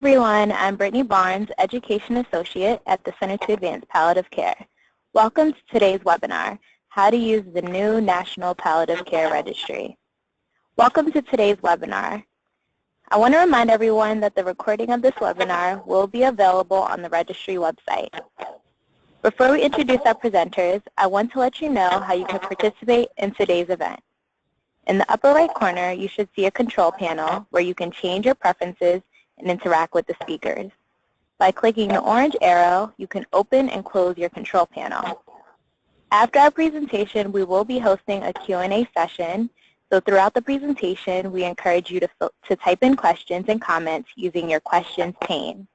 Everyone, I'm Brittany Barnes, Education Associate at the Center to Advance Palliative Care. Welcome to today's webinar, How to Use the New National Palliative Care Registry. Welcome to today's webinar. I want to remind everyone that the recording of this webinar will be available on the registry website. Before we introduce our presenters, I want to let you know how you can participate in today's event. In the upper right corner, you should see a control panel where you can change your preferences and interact with the speakers. By clicking the orange arrow, you can open and close your control panel. After our presentation, we will be hosting a Q&A session. So throughout the presentation, we encourage you to type in questions and comments using your questions pane.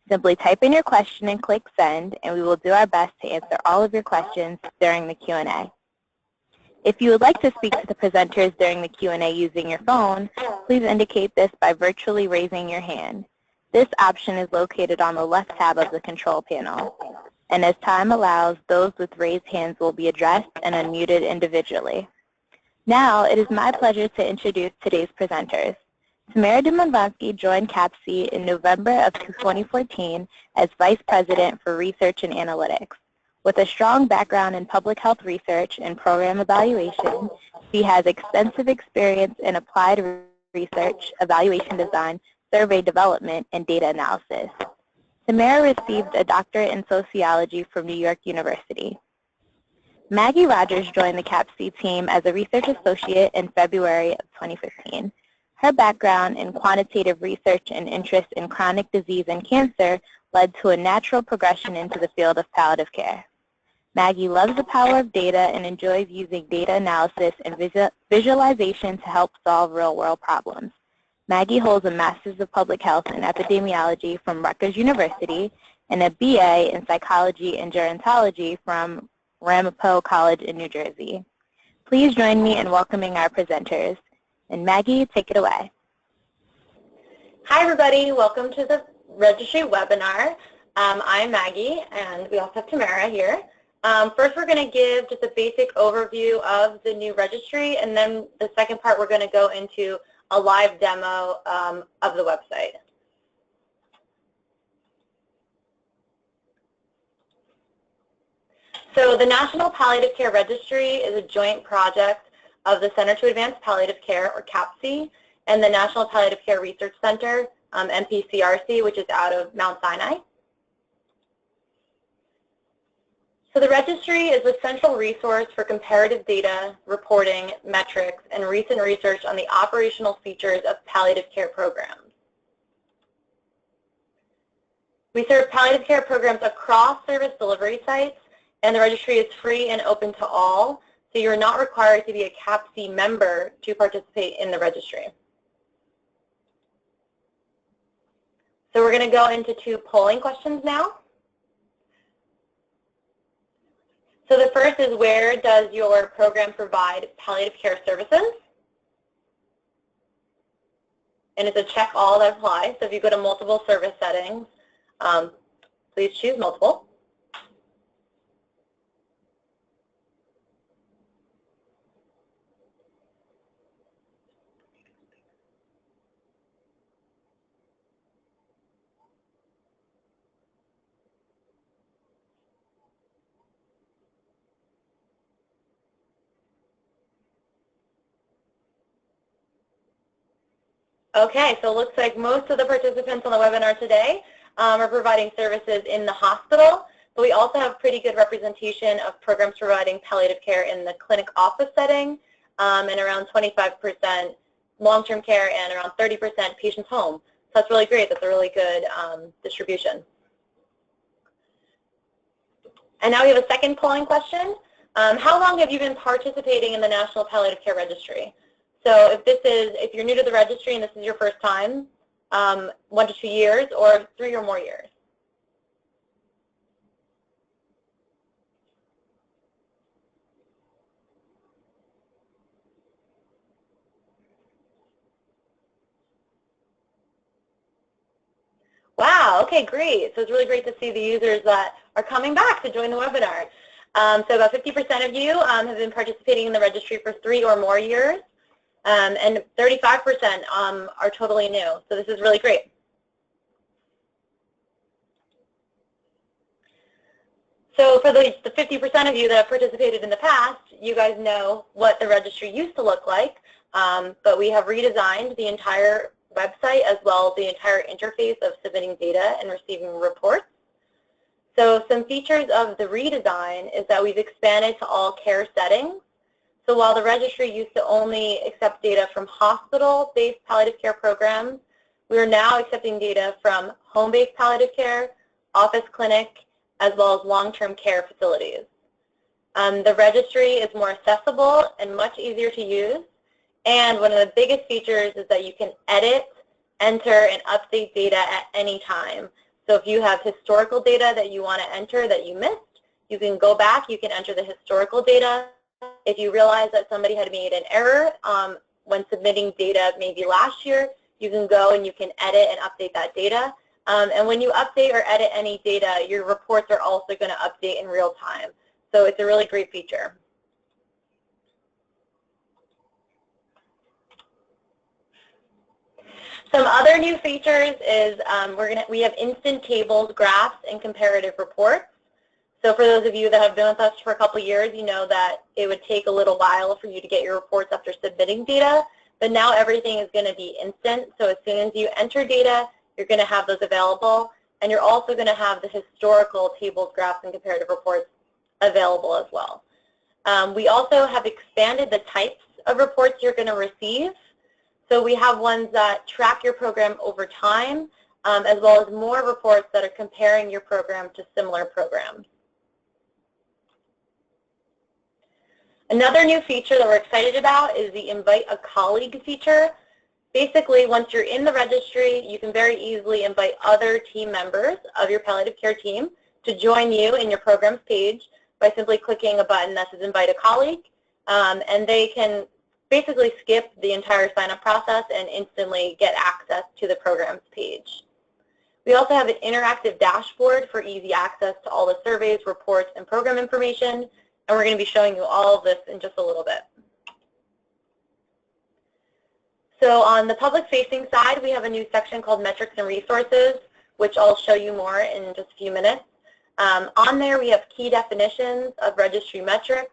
Simply type in your question and click send, and we will do our best to answer all of your questions during the Q&A. If you would like to speak to the presenters during the Q&A using your phone, please indicate this by virtually raising your hand. This option is located on the left tab of the control panel. And as time allows, those with raised hands will be addressed and unmuted individually. Now, it is my pleasure to introduce today's presenters. Tamara Dumonvansky joined CAPC in November of 2014 as Vice President for Research and Analytics. With a strong background in public health research and program evaluation, she has extensive experience in applied research, evaluation design, survey development, and data analysis. Tamara received a doctorate in sociology from New York University. Maggie Rogers joined the CAPC team as a research associate in February of 2015. Her background in quantitative research and interest in chronic disease and cancer led to a natural progression into the field of palliative care. Maggie loves the power of data and enjoys using data analysis and visualization to help solve real-world problems. Maggie holds a Master's of Public Health and Epidemiology from Rutgers University and a BA in Psychology and Gerontology from Ramapo College in New Jersey. Please join me in welcoming our presenters. And Maggie, take it away. Hi, everybody. Welcome to the registry webinar. I'm Maggie, and we also have Tamara here. First, we're going to give just a basic overview of the new registry, and then the second part, we're going to go into a live demo of the website. So the National Palliative Care Registry is a joint project of the Center to Advance Palliative Care, or CAPC, and the National Palliative Care Research Center, NPCRC, which is out of Mount Sinai. So the registry is a central resource for comparative data, reporting, metrics, and recent research on the operational features of palliative care programs. We serve palliative care programs across service delivery sites, and the registry is free and open to all, so you're not required to be a CAPC member to participate in the registry. So we're going to go into 2 polling questions now. So the first is, where does your program provide palliative care services? And it's a check all that applies. So if you go to multiple service settings, please choose multiple. Okay, so it looks like most of the participants on the webinar today are providing services in the hospital, but we also have pretty good representation of programs providing palliative care in the clinic office setting, and around 25% long-term care and around 30% patients home. So that's really great. That's a really good distribution. And now we have a second polling question. How long have you been participating in the National Palliative Care Registry? So if you're new to the registry and this is your first time, 1 to 2 years, or 3 or more years. Wow, okay, great. So it's really great to see the users that are coming back to join the webinar. So about 50% of you have been participating in the registry for 3 or more years. And 35% are totally new. So this is really great. So for the 50% of you that have participated in the past, you guys know what the registry used to look like, but we have redesigned the entire website as well as the entire interface of submitting data and receiving reports. So some features of the redesign is that we've expanded to all care settings. So while the registry used to only accept data from hospital-based palliative care programs, we are now accepting data from home-based palliative care, office clinic, as well as long-term care facilities. The registry is more accessible and much easier to use. And one of the biggest features is that you can edit, enter, and update data at any time. So if you have historical data that you want to enter that you missed, you can go back, you can enter the historical data. If you realize that somebody had made an error when submitting data maybe last year, you can go and you can edit and update that data. And when you update or edit any data, your reports are also going to update in real time. So it's a really great feature. Some other new features is we have instant tables, graphs, and comparative reports. So for those of you that have been with us for a couple years, you know that it would take a little while for you to get your reports after submitting data, but now everything is going to be instant. So as soon as you enter data, you're going to have those available, and you're also going to have the historical tables, graphs, and comparative reports available as well. We also have expanded the types of reports you're going to receive. So we have ones that track your program over time, as well as more reports that are comparing your program to similar programs. Another new feature that we're excited about is the Invite a Colleague feature. Basically, once you're in the registry, you can very easily invite other team members of your palliative care team to join you in your programs page by simply clicking a button that says Invite a Colleague, and they can basically skip the entire sign-up process and instantly get access to the programs page. We also have an interactive dashboard for easy access to all the surveys, reports, and program information, and we're going to be showing you all of this in just a little bit. So on the public-facing side, we have a new section called Metrics and Resources, which I'll show you more in just a few minutes. On there, we have key definitions of registry metrics.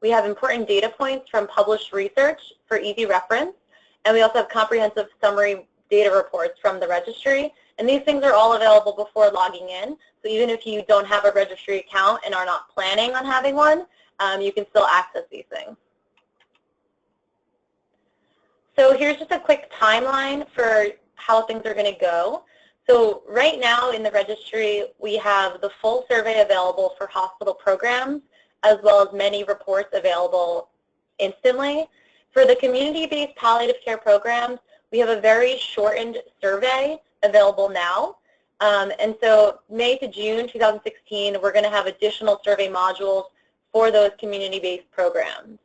We have important data points from published research for easy reference, and we also have comprehensive summary data reports from the registry. And these things are all available before logging in. So even if you don't have a registry account and are not planning on having one, you can still access these things. So here's just a quick timeline for how things are going to go. So right now in the registry, we have the full survey available for hospital programs, as well as many reports available instantly. For the community-based palliative care programs, we have a very shortened survey available now. And so May to June 2016, we're going to have additional survey modules for those community-based programs.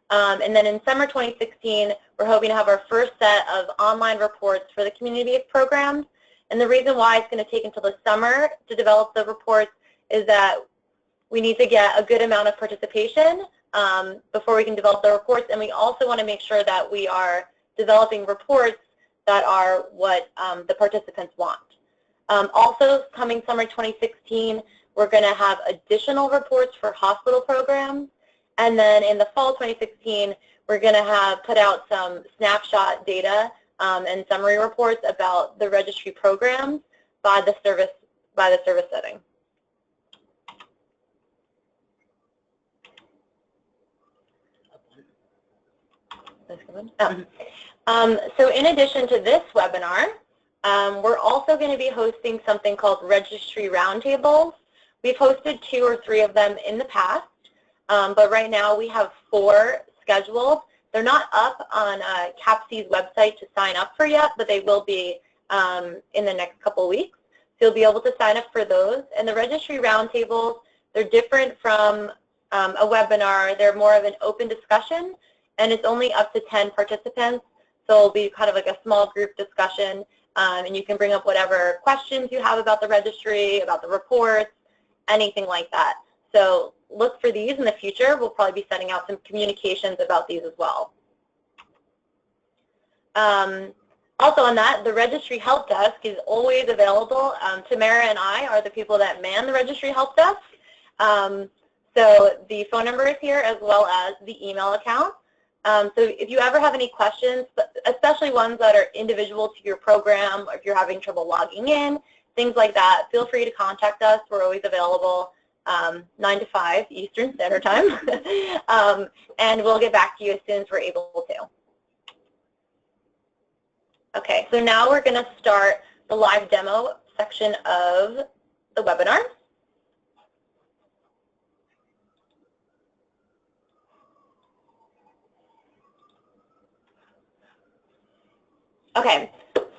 And then in summer 2016, we're hoping to have our first set of online reports for the community-based programs. And the reason why it's going to take until the summer to develop the reports is that we need to get a good amount of participation before we can develop the reports. And we also want to make sure that we are developing reports that are what the participants want. Also, coming summer 2016, we're going to have additional reports for hospital programs. And then in the fall 2016, we're going to put out some snapshot data and summary reports about the registry programs by the service setting. So in addition to this webinar, we're also going to be hosting something called Registry Roundtables. We've hosted 2 or 3 of them in the past, but right now we have 4 scheduled. They're not up on CAPC's website to sign up for yet, but they will be in the next couple of weeks. So you'll be able to sign up for those. And the Registry Roundtables, they're different from a webinar. They're more of an open discussion, and it's only up to 10 participants. So it'll be kind of like a small group discussion, and you can bring up whatever questions you have about the registry, about the reports, anything like that. So look for these in the future. We'll probably be sending out some communications about these as well. Also on that, the registry help desk is always available. Tamara and I are the people that man the registry help desk. So the phone number is here as well as the email account. So if you ever have any questions, especially ones that are individual to your program, or if you're having trouble logging in, things like that, feel free to contact us. We're always available 9 to 5 Eastern Standard Time, and we'll get back to you as soon as we're able to. Okay, so now we're going to start the live demo section of the webinar. Okay,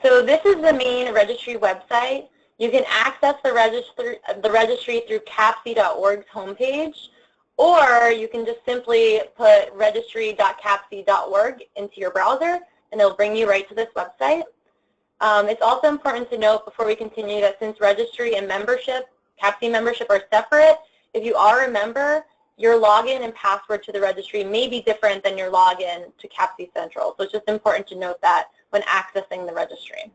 so this is the main registry website. You can access the registry through CAPC.org's homepage, or you can just simply put registry.capc.org into your browser, and it'll bring you right to this website. It's also important to note before we continue that since registry and membership, CAPC membership are separate, if you are a member, your login and password to the registry may be different than your login to CAPC Central. So it's just important to note that when accessing the registry.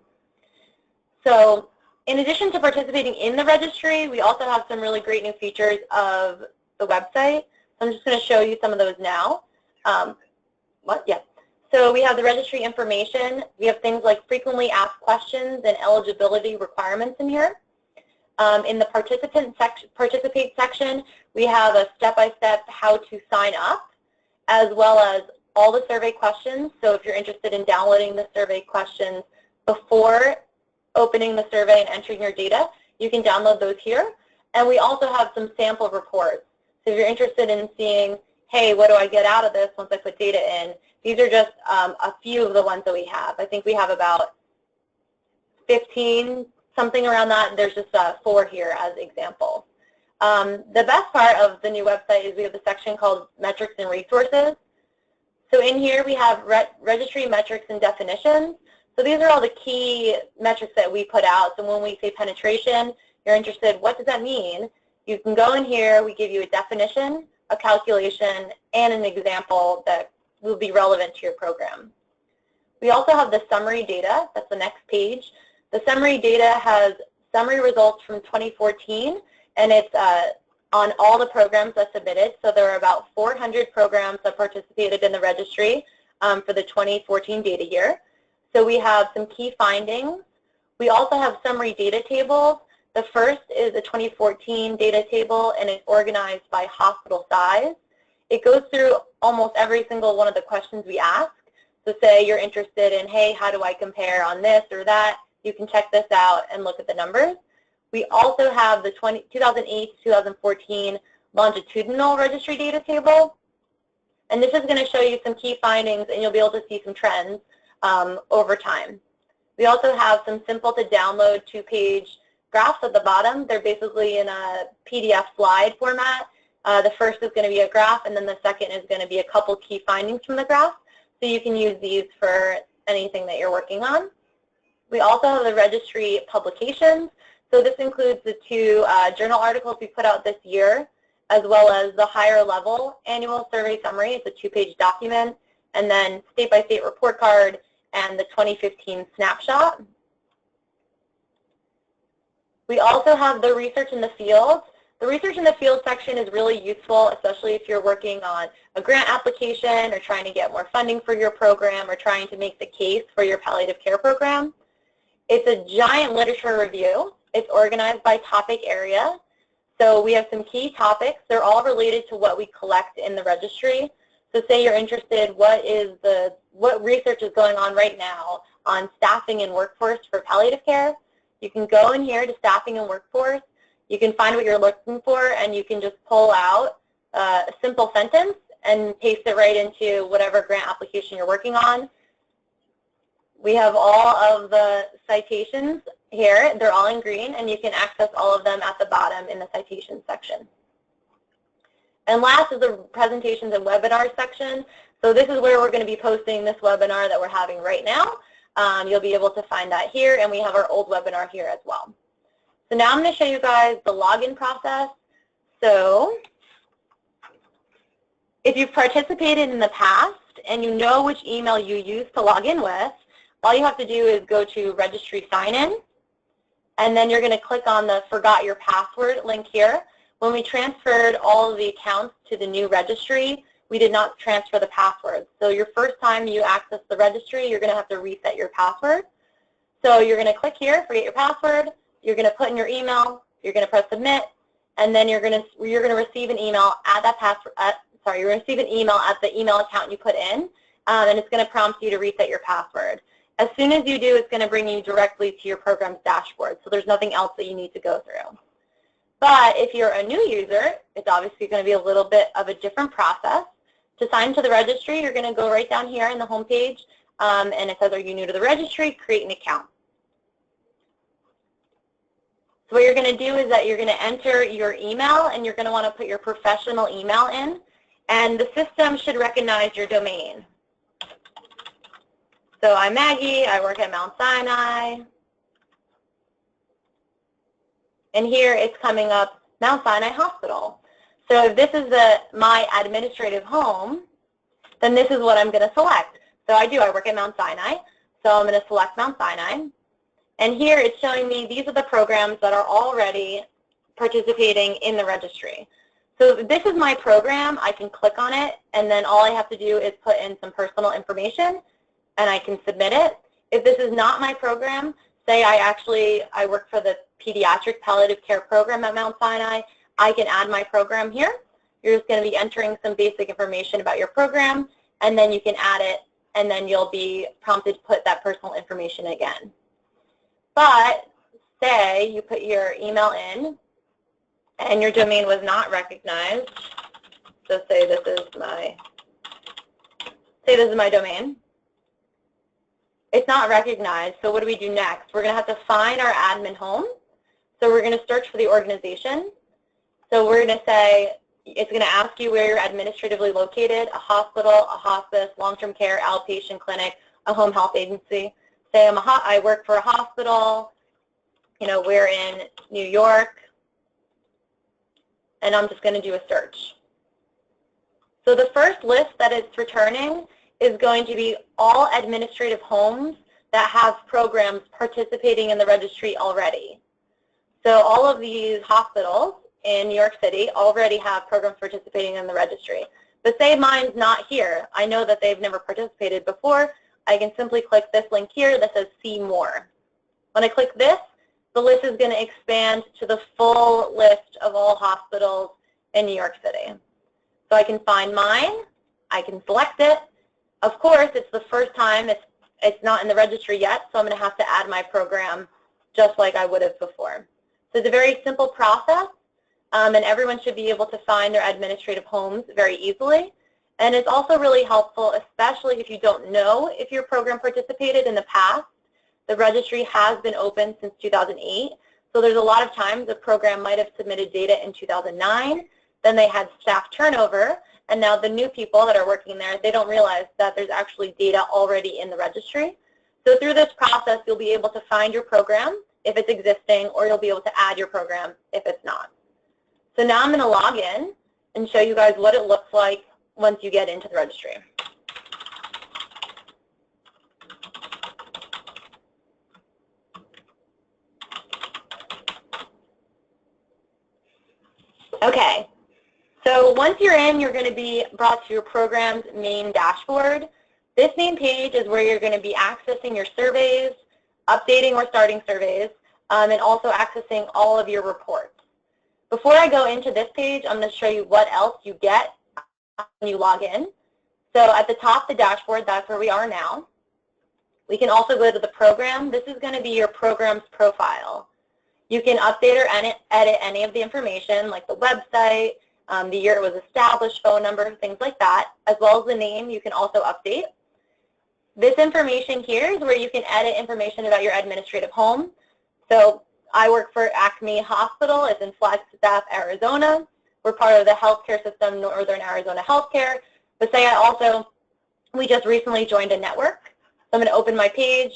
So in addition to participating in the registry, we also have some really great new features of the website. So I'm just going to show you some of those now. So we have the registry information. We have things like frequently asked questions and eligibility requirements in here. In the participate section, we have a step-by-step how to sign up, as well as all the survey questions. So if you're interested in downloading the survey questions before opening the survey and entering your data, you can download those here. And we also have some sample reports. So if you're interested in seeing, hey, what do I get out of this once I put data in, these are just a few of the ones that we have. I think we have about 15, something around that. There's just 4 here as examples. The best part of the new website is we have a section called Metrics and Resources. So in here we have registry metrics and definitions. So these are all the key metrics that we put out. So when we say penetration, you're interested, what does that mean? You can go in here, we give you a definition, a calculation, and an example that will be relevant to your program. We also have the summary data. That's the next page. The summary data has summary results from 2014, and it's on all the programs that submitted. So there are about 400 programs that participated in the registry for the 2014 data year. So we have some key findings. We also have summary data tables. The first is a 2014 data table, and it's organized by hospital size. It goes through almost every single one of the questions we ask. So say you're interested in, hey, how do I compare on this or that? You can check this out and look at the numbers. We also have the 2008 to 2014 longitudinal registry data table. And this is going to show you some key findings, and you'll be able to see some trends over time. We also have some simple to download 2-page graphs at the bottom. They're basically in a PDF slide format. The first is going to be a graph, and then the second is going to be a couple key findings from the graph. So you can use these for anything that you're working on. We also have the registry publications. So this includes the 2 journal articles we put out this year, as well as the higher level annual survey summary. It's a 2-page document, and then state-by-state report card and the 2015 snapshot. We also have the research in the field. The research in the field section is really useful, especially if you're working on a grant application or trying to get more funding for your program or trying to make the case for your palliative care program. It's a giant literature review. It's organized by topic area. So we have some key topics. They're all related to what we collect in the registry. So say you're interested, what research is going on right now on staffing and workforce for palliative care? You can go in here to staffing and workforce. You can find what you're looking for, and you can just pull out a simple sentence and paste it right into whatever grant application you're working on. We have all of the citations here. They're all in green, and you can access all of them at the bottom in the citations section. And last is the presentations and webinars section. So this is where we're going to be posting this webinar that we're having right now. You'll be able to find that here, and we have our old webinar here as well. So now I'm going to show you guys the login process. So if you've participated in the past and you know which email you used to log in with, all you have to do is go to Registry Sign In, and then you're going to click on the Forgot Your Password link here. when we transferred all of the accounts to the new registry, we did not transfer the passwords. So your first time you access the registry, you're going to have to reset your password. So you're going to click here, forget your password. You're going to put in your email. You're going to press submit, and then you're going to receive an email at that password. You're going to receive an email at the email account you put in, and it's going to prompt you to reset your password. As soon as you do, it's going to bring you directly to your program's dashboard. So there's nothing else that you need to go through. But if you're a new user, it's obviously going to be a little bit of a different process. To sign into the registry, you're going to go right down here in the home page, and it says, are you new to the registry? Create an account. So what you're going to do is that you're going to enter your email, and you're going to want to put your professional email in, and the system should recognize your domain. So I'm Maggie, I work at Mount Sinai, and here it's coming up Mount Sinai Hospital. So if this is my administrative home, then this is what I'm going to select. So I work at Mount Sinai, so I'm going to select Mount Sinai. And here it's showing me these are the programs that are already participating in the registry. So if this is my program, I can click on it, and then all I have to do is put in some personal information, and I can submit it. If this is not my program, say I work for the Pediatric Palliative Care Program at Mount Sinai, I can add my program here. You're just going to be entering some basic information about your program, and then you can add it, and then you'll be prompted to put that personal information again. But say you put your email in, and your domain was not recognized. So say this is my domain. It's not recognized, so what do we do next? We're going to have to find our admin home. So we're going to search for the organization. So we're going to say, it's going to ask you where you're administratively located, a hospital, a hospice, long-term care, outpatient clinic, a home health agency. Say I work for a hospital, we're in New York, and I'm just going to do a search. So the first list that it's returning is going to be all administrative homes that have programs participating in the registry already. So all of these hospitals in New York City already have programs participating in the registry. But say mine's not here. I know that they've never participated before. I can simply click this link here that says See More. When I click this, the list is going to expand to the full list of all hospitals in New York City. So I can find mine. I can select it. Of course, it's the first time. It's not in the registry yet, so I'm going to have to add my program just like I would have before. So it's a very simple process, and everyone should be able to find their administrative homes very easily. And it's also really helpful, especially if you don't know if your program participated in the past. The registry has been open since 2008, so there's a lot of times the program might have submitted data in 2009, then they had staff turnover, and now the new people that are working there, they don't realize that there's actually data already in the registry. So through this process, you'll be able to find your program if it's existing, or you'll be able to add your program if it's not. So now I'm going to log in and show you guys what it looks like once you get into the registry. Okay, so once you're in, you're going to be brought to your program's main dashboard. This main page is where you're going to be accessing your surveys, updating or starting surveys, and also accessing all of your reports. Before I go into this page, I'm going to show you what else you get when you log in. So at the top, the dashboard, that's where we are now. We can also go to the program. This is going to be your program's profile. You can update or edit any of the information, like the website, the year it was established, phone number, things like that, as well as the name you can also update. This information here is where you can edit information about your administrative home. So I work for Acme Hospital. It's in Flagstaff, Arizona. We're part of the healthcare system, Northern Arizona Healthcare. But say we just recently joined a network. So I'm going to open my page.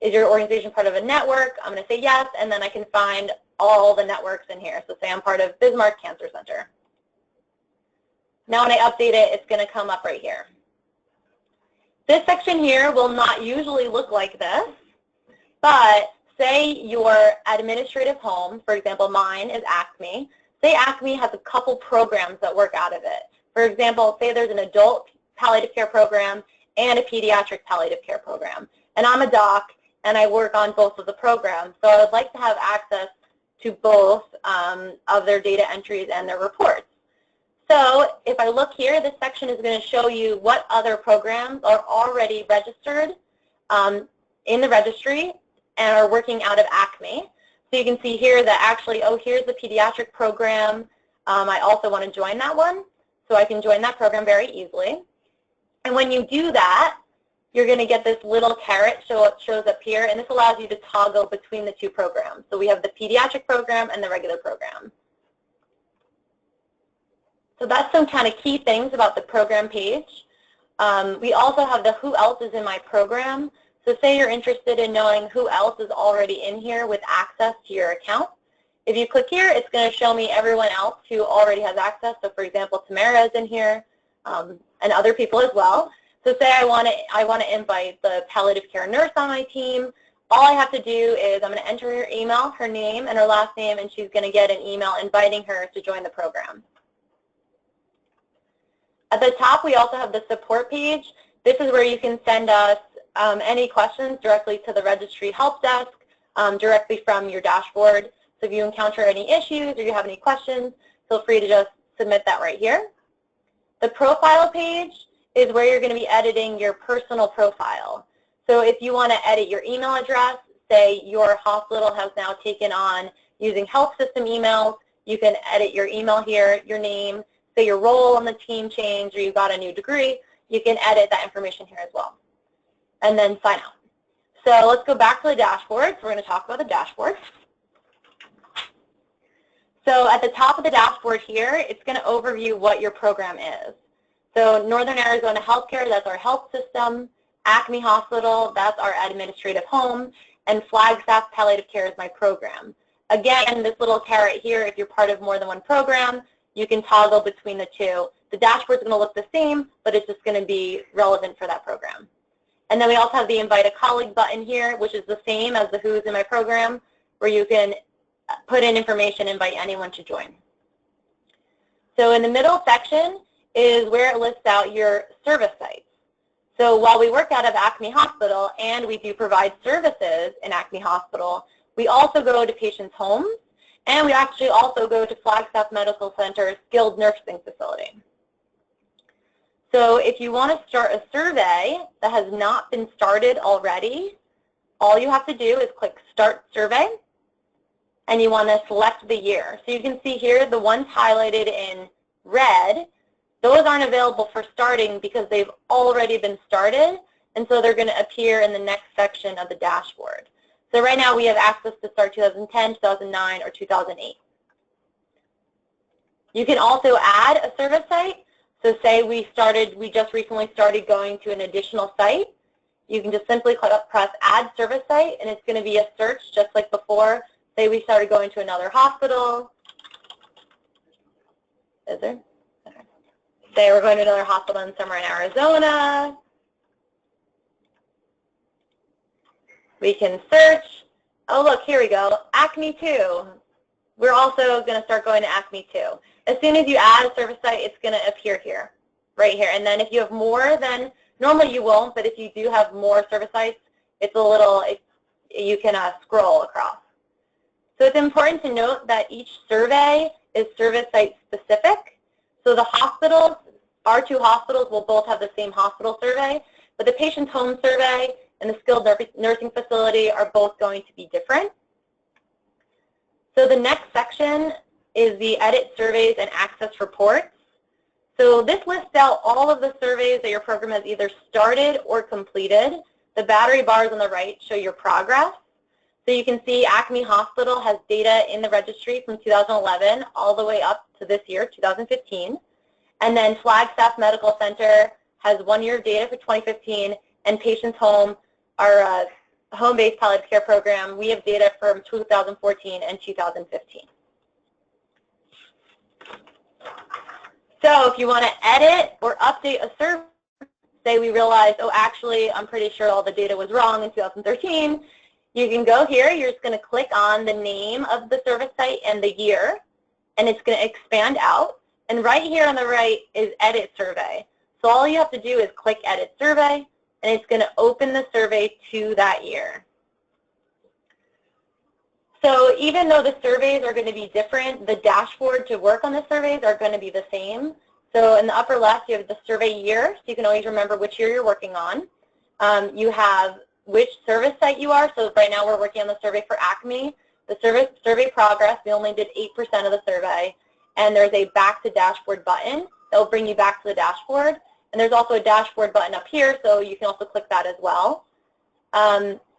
Is your organization part of a network? I'm going to say yes, and then I can find all the networks in here. So say I'm part of Bismarck Cancer Center. Now when I update it, it's going to come up right here. This section here will not usually look like this, but say your administrative home, for example, mine is Acme. say ACME has a couple programs that work out of it. For example, say there's an adult palliative care program and a pediatric palliative care program. And I'm a doc, and I work on both of the programs. So I would like to have access to both of their data entries and their reports. So if I look here, this section is going to show you what other programs are already registered in the registry and are working out of ACME. So you can see here that actually, oh, here's the pediatric program. I also want to join that one. So I can join that program very easily. And when you do that, you're going to get this little caret shows up here, and this allows you to toggle between the two programs. So we have the pediatric program and the regular program. So that's some kind of key things about the program page. We also have the who else is in my program. So say you're interested in knowing who else is already in here with access to your account. If you click here, it's going to show me everyone else who already has access. So for example, Tamara is in here, and other people as well. So say I want to invite the palliative care nurse on my team. All I have to do is I'm going to enter her email, her name, and her last name, and she's going to get an email inviting her to join the program. At the top, we also have the support page. This is where you can send us any questions directly to the registry help desk, directly from your dashboard. So if you encounter any issues or you have any questions, feel free to just submit that right here. The profile page is where you're going to be editing your personal profile. So if you want to edit your email address, say your hospital has now taken on using health system emails, you can edit your email here, your name, say your role on the team changed or you got a new degree, you can edit that information here as well. And then sign out. So let's go back to the dashboard. So we're going to talk about the dashboard. So at the top of the dashboard here, it's going to overview what your program is. So Northern Arizona Healthcare, that's our health system. ACME Hospital, that's our administrative home. And Flagstaff Palliative Care is my program. Again, this little caret here, if you're part of more than one program, you can toggle between the two. The dashboard's going to look the same, but it's just going to be relevant for that program. And then we also have the Invite a Colleague button here, which is the same as the Who's in my program, where you can put in information, invite anyone to join. So in the middle section is where it lists out your service sites. So while we work out of ACME Hospital and we do provide services in ACME Hospital, we also go to patients' homes, and we actually also go to Flagstaff Medical Center's skilled nursing facility. So if you want to start a survey that has not been started already, all you have to do is click Start Survey, and you want to select the year. So you can see here the ones highlighted in red, those aren't available for starting because they've already been started, and so they're going to appear in the next section of the dashboard. So right now we have access to start 2010, 2009, or 2008. You can also add a service site. So say we just recently started going to an additional site. You can just simply press Add Service Site, and it's going to be a search just like before. Say we started going to another hospital. Is there? Okay. Say we're going to another hospital somewhere in Arizona. We can search. Oh, look, here we go. ACME 2. We're also going to start going to ACME 2. As soon as you add a service site, it's going to appear here, right here. And then if you have more than, normally you won't, but if you do have more service sites, it's a little, you can scroll across. So it's important to note that each survey is service site specific. So the hospitals, our two hospitals will both have the same hospital survey, but the patient's home survey and the skilled nursing facility are both going to be different. So the next section is the Edit Surveys and Access Reports. So this lists out all of the surveys that your program has either started or completed. The battery bars on the right show your progress. So you can see ACME Hospital has data in the registry from 2011 all the way up to this year, 2015. And then Flagstaff Medical Center has 1 year of data for 2015, and Patients Home, our home-based palliative care program, we have data from 2014 and 2015. So if you want to edit or update a survey, say we realize, oh, actually, I'm pretty sure all the data was wrong in 2013, you can go here. You're just going to click on the name of the service site and the year, and it's going to expand out. And right here on the right is Edit Survey. So all you have to do is click Edit Survey, and it's going to open the survey to that year. So even though the surveys are going to be different, the dashboard to work on the surveys are going to be the same. So in the upper left, you have the survey year, so you can always remember which year you're working on. You have which service site you are. So right now we're working on the survey for Acme. The survey progress, we only did 8% of the survey. And there's a back to dashboard button that will bring you back to the dashboard. And there's also a dashboard button up here, so you can also click that as well.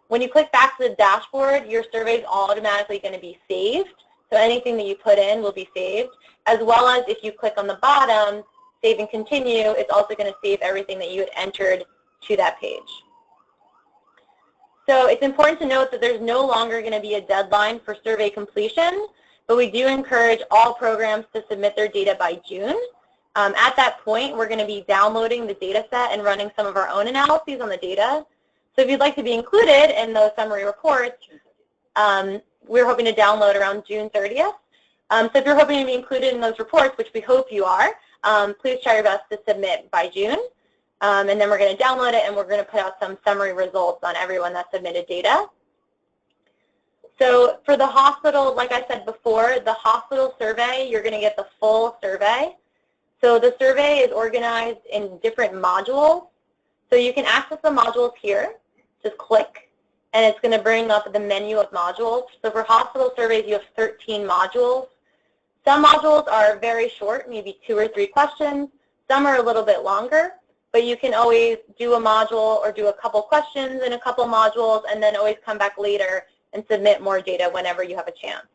When you click back to the dashboard, your survey is automatically going to be saved. So anything that you put in will be saved, as well as if you click on the bottom, Save and Continue, it's also going to save everything that you had entered to that page. So it's important to note that there's no longer going to be a deadline for survey completion, but we do encourage all programs to submit their data by June. At that point, we're going to be downloading the data set and running some of our own analyses on the data. So if you'd like to be included in those summary reports, we're hoping to download around June 30th. So if you're hoping to be included in those reports, which we hope you are, please try your best to submit by June. And then we're going to download it, and we're going to put out some summary results on everyone that submitted data. So for the hospital, like I said before, the hospital survey, you're going to get the full survey. So the survey is organized in different modules. So you can access the modules here. Just click, and it's going to bring up the menu of modules. So for hospital surveys, you have 13 modules. Some modules are very short, maybe 2 or 3 questions. Some are a little bit longer, but you can always do a module or do a couple questions in a couple modules, and then always come back later and submit more data whenever you have a chance.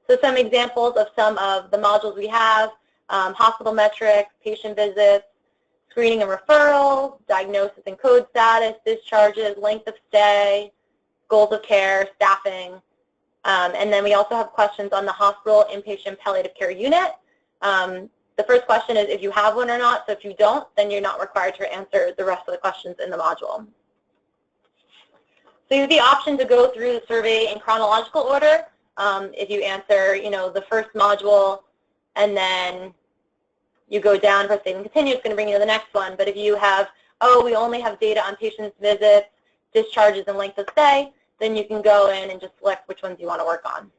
So some examples of some of the modules we have, hospital metrics, patient visits, screening and referral, diagnosis and code status, discharges, length of stay, goals of care, staffing. And then we also have questions on the hospital inpatient palliative care unit. The first question is if you have one or not. So if you don't, then you're not required to answer the rest of the questions in the module. So you have the option to go through the survey in chronological order. If you answer, the first module, and then you go down for Save and Continue, it's going to bring you to the next one. But if you have, we only have data on patients' visits, discharges, and length of stay, then you can go in and just select which ones you want to work on.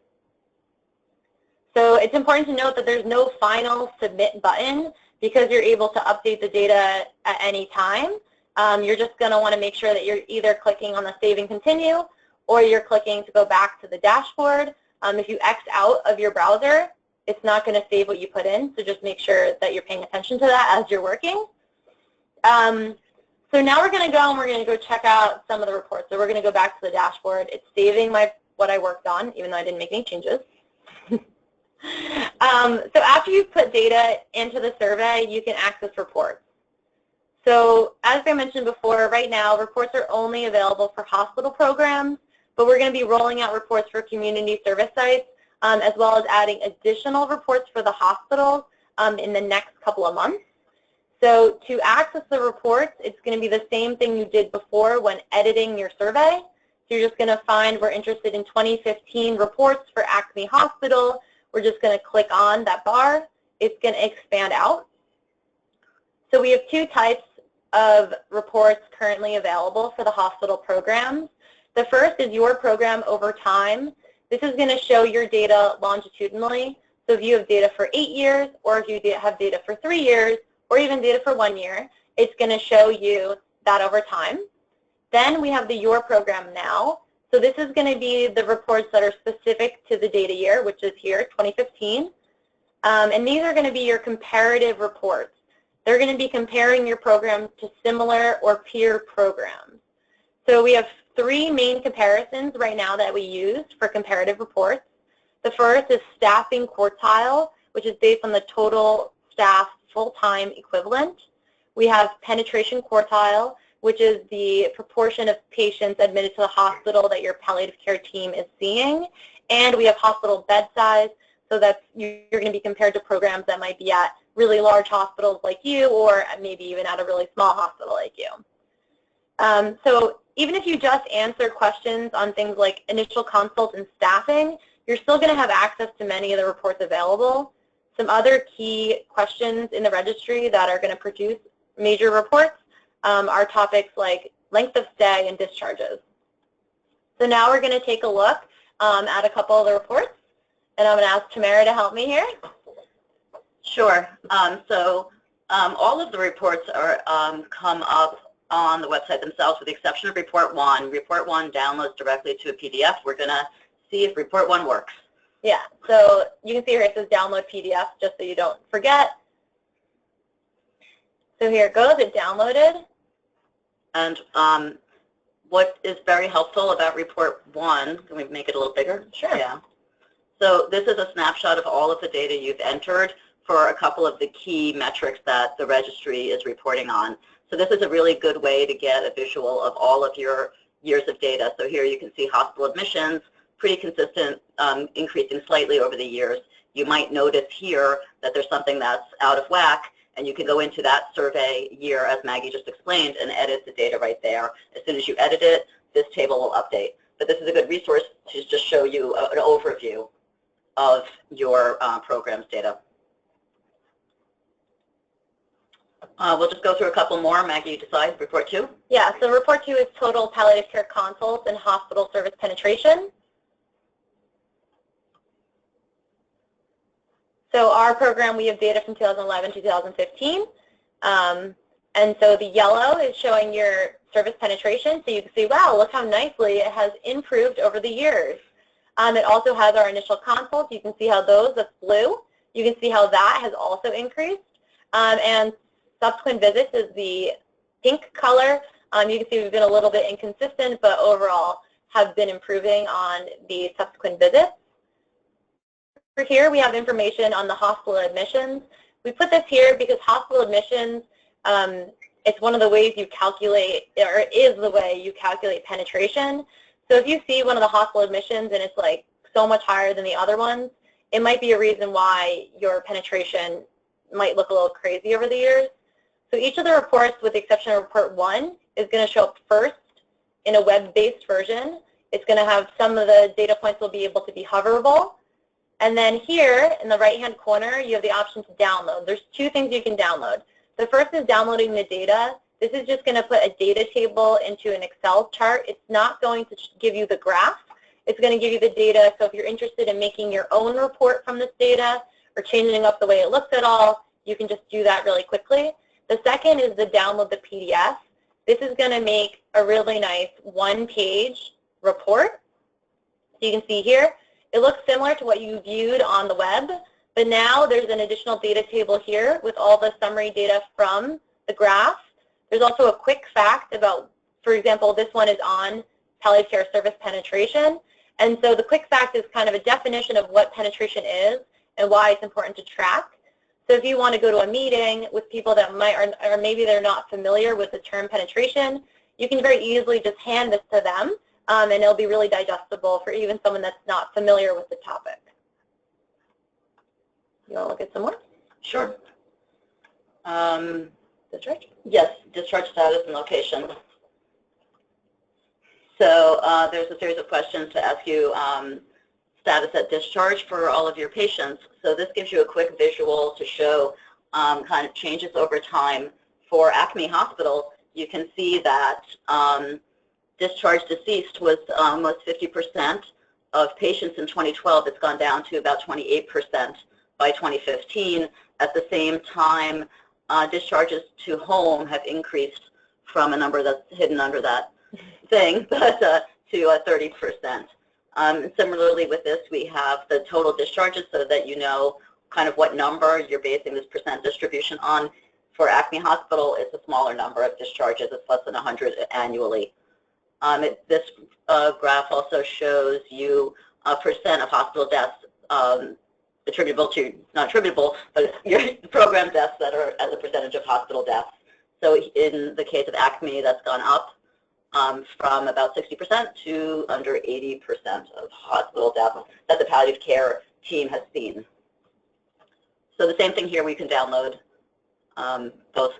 So it's important to note that there's no final submit button because you're able to update the data at any time. You're just going to want to make sure that you're either clicking on the Save and Continue or you're clicking to go back to the dashboard. If you X out of your browser, it's not going to save what you put in, so just make sure that you're paying attention to that as you're working. So now we're going to go and we're going to go check out some of the reports. So we're going to go back to the dashboard. It's saving what I worked on, even though I didn't make any changes. So after you've put data into the survey, you can access reports. So as I mentioned before, right now reports are only available for hospital programs, but we're going to be rolling out reports for community service sites, as well as adding additional reports for the hospitals in the next couple of months. So to access the reports, it's going to be the same thing you did before when editing your survey. So you're just going to find we're interested in 2015 reports for Acme Hospital. We're just going to click on that bar. It's going to expand out. So we have 2 types of reports currently available for the hospital programs. The first is your program over time. This is going to show your data longitudinally. So if you have data for 8 years, or if you have data for 3 years, or even data for 1 year, it's going to show you that over time. Then we have the Your Program Now. So this is going to be the reports that are specific to the data year, which is here, 2015. And these are going to be your comparative reports. They're going to be comparing your program to similar or peer programs. So we have 3 main comparisons right now that we use for comparative reports. The first is staffing quartile, which is based on the total staff full-time equivalent. We have penetration quartile, which is the proportion of patients admitted to the hospital that your palliative care team is seeing. And we have hospital bed size, so that's you're going to be compared to programs that might be at really large hospitals like you, or maybe even at a really small hospital like you. So even if you just answer questions on things like initial consult and staffing, you're still going to have access to many of the reports available. Some other key questions in the registry that are going to produce major reports are topics like length of stay and discharges. So now we're going to take a look at a couple of the reports, and I'm going to ask Tamara to help me here. Sure. All of the reports are come up on the website themselves with the exception of Report 1. Report 1 downloads directly to a PDF. We're going to see if Report 1 works. Yeah, so you can see here it says download PDF just so you don't forget. So here it goes, it downloaded. And what is very helpful about Report 1, can we make it a little bigger? Sure. Yeah. So this is a snapshot of all of the data you've entered for a couple of the key metrics that the registry is reporting on. So this is a really good way to get a visual of all of your years of data. So here you can see hospital admissions, pretty consistent, increasing slightly over the years. You might notice here that there's something that's out of whack, and you can go into that survey year, as Maggie just explained, and edit the data right there. As soon as you edit it, this table will update. But this is a good resource to just show you an overview of your program's data. We'll just go through a couple more. Maggie, you decide. Report 2? Yeah, so Report 2 is total palliative care consults and hospital service penetration. So our program, we have data from 2011 to 2015. And so the yellow is showing your service penetration. So you can see, wow, look how nicely it has improved over the years. It also has our initial consults. You can see how those, that's blue. You can see how that has also increased. And subsequent visits is the pink color. You can see we've been a little bit inconsistent, but overall have been improving on the subsequent visits. For here, we have information on the hospital admissions. We put this here because hospital admissions, it's one of the ways you calculate, or is the way you calculate penetration. So if you see one of the hospital admissions and it's like so much higher than the other ones, it might be a reason why your penetration might look a little crazy over the years. So each of the reports, with the exception of Report 1, is going to show up first in a web-based version. It's going to have some of the data points will be able to be hoverable. And then here in the right-hand corner, you have the option to download. There's two things you can download. The first is downloading the data. This is just going to put a data table into an Excel chart. It's not going to give you the graph. It's going to give you the data. So if you're interested in making your own report from this data or changing up the way it looks at all, you can just do that really quickly. The second is the download the PDF. This is going to make a really nice one-page report. So you can see here, it looks similar to what you viewed on the web, but now there's an additional data table here with all the summary data from the graph. There's also a quick fact about, for example, this one is on palliative care service penetration. And so the quick fact is kind of a definition of what penetration is and why it's important to track. So if you want to go to a meeting with people that might, or maybe they're not familiar with the term penetration, you can very easily just hand this to them, and it'll be really digestible for even someone that's not familiar with the topic. You want to look at some more? Sure. Discharge? Yes, discharge status and location. So there's a series of questions to ask you, status at discharge for all of your patients. So this gives you a quick visual to show kind of changes over time. For Acme Hospital, you can see that discharge deceased was almost 50% of patients in 2012. It's gone down to about 28% by 2015. At the same time, discharges to home have increased from a number that's hidden under that thing, but to 30%. Similarly with this, we have the total discharges so that you know kind of what number you're basing this percent distribution on. For Acme Hospital, it's a smaller number of discharges. It's less than 100 annually. This graph also shows you a percent of hospital deaths attributable to, not attributable, but your program deaths that are as a percentage of hospital deaths. So in the case of Acme, that's gone up from about 60% to under 80% of hospital deaths that the palliative care team has seen. So the same thing here, we can download both